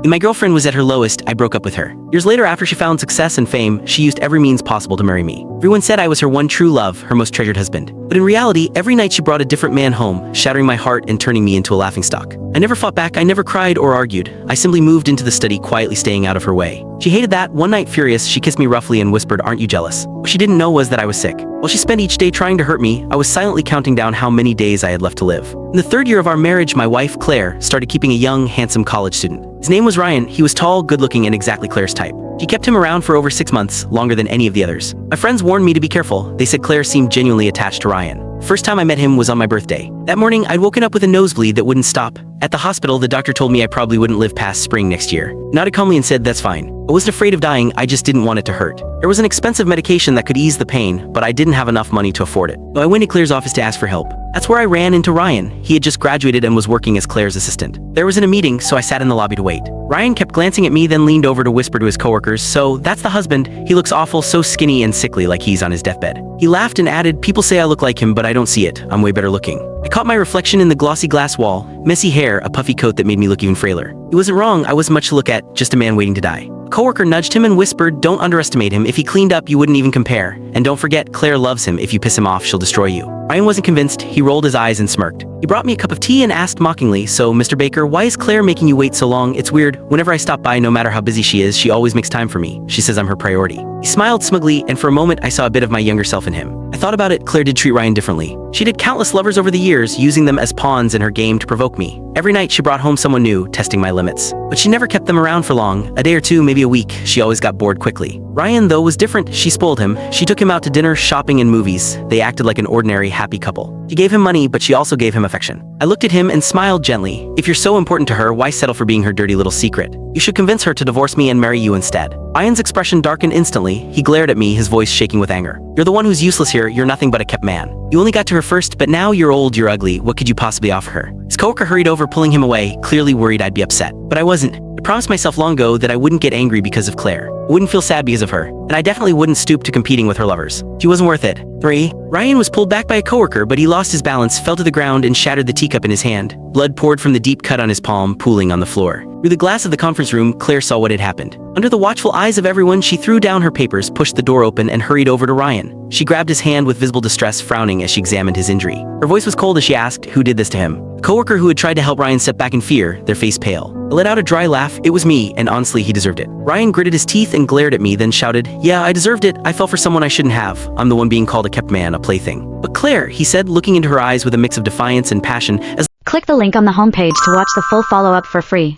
When my girlfriend was at her lowest, I broke up with her. Years later, after she found success and fame, she used every means possible to marry me. Everyone said I was her one true love, her most treasured husband. But in reality, every night she brought a different man home, shattering my heart and turning me into a laughingstock. I never fought back, I never cried or argued. I simply moved into the study, quietly staying out of her way. She hated that. One night, furious, she kissed me roughly and whispered, "Aren't you jealous?" What she didn't know was that I was sick. While she spent each day trying to hurt me, I was silently counting down how many days I had left to live. In the third year of our marriage, my wife, Claire, started keeping a young, handsome college student. His name was Ryan. He was tall, good-looking, and exactly Claire's type. She kept him around for over 6 months, longer than any of the others. My friends warned me to be careful. They said Claire seemed genuinely attached to Ryan. First time I met him was on my birthday. That morning, I'd woken up with a nosebleed that wouldn't stop. At the hospital, the doctor told me I probably wouldn't live past spring next year. Nodded calmly and said, "That's fine." I wasn't afraid of dying, I just didn't want it to hurt. There was an expensive medication that could ease the pain, but I didn't have enough money to afford it. So I went to Claire's office to ask for help. That's where I ran into Ryan. He had just graduated and was working as Claire's assistant. There was a meeting, so I sat in the lobby to wait. Ryan kept glancing at me, then leaned over to whisper to his coworkers, "So, that's the husband. He looks awful, so skinny and sickly, like he's on his deathbed." He laughed and added, "People say I look like him, but I don't see it. I'm way better looking." I caught my reflection in the glossy glass wall, messy hair, a puffy coat that made me look even frailer. He wasn't wrong, I wasn't much to look at, just a man waiting to die. A coworker nudged him and whispered, "Don't underestimate him. If he cleaned up, you wouldn't even compare. And don't forget, Claire loves him. If you piss him off, she'll destroy you." Ryan wasn't convinced. He rolled his eyes and smirked. He brought me a cup of tea and asked mockingly, "So, Mr. Baker, why is Claire making you wait so long? It's weird. Whenever I stop by, no matter how busy she is, she always makes time for me. She says I'm her priority." He smiled smugly, and for a moment I saw a bit of my younger self in him. I thought about it. Claire did treat Ryan differently. She did countless lovers over the years, using them as pawns in her game to provoke me. Every night she brought home someone new, testing my limits. But she never kept them around for long. A day or two, maybe a week. She always got bored quickly. Ryan, though, was different. She spoiled him. She took him out to dinner, shopping, and movies. They acted like an ordinary, happy couple. She gave him money, but she also gave him affection. I looked at him and smiled gently. If you're so important to her, why settle for being her dirty little secret? You should convince her to divorce me and marry you instead. Ryan's expression darkened instantly. He glared at me, his voice shaking with anger. "You're the one who's useless here. You're nothing but a kept man. You only got to her first, but now you're old, you're ugly. What could you possibly offer her?" His coworker hurried over, pulling him away, clearly worried I'd be upset. But I wasn't. I promised myself long ago that I wouldn't get angry because of Claire. I wouldn't feel sad because of her, and I definitely wouldn't stoop to competing with her lovers. She wasn't worth it. 3. Ryan was pulled back by a coworker, but he lost his balance, fell to the ground, and shattered the teacup in his hand. Blood poured from the deep cut on his palm, pooling on the floor. Through the glass of the conference room, Claire saw what had happened. Under the watchful eyes of everyone, she threw down her papers, pushed the door open, and hurried over to Ryan. She grabbed his hand with visible distress, frowning as she examined his injury. Her voice was cold as she asked, "Who did this to him?" A coworker who had tried to help Ryan stepped back in fear, their face pale. I let out a dry laugh. It was me, and honestly, he deserved it. Ryan gritted his teeth and glared at me, then shouted, "Yeah, I deserved it. I fell for someone I shouldn't have. I'm the one being called a kept man, a plaything." "But Claire," he said, looking into her eyes with a mix of defiance and passion, as Click the link on the homepage to watch the full follow-up for free.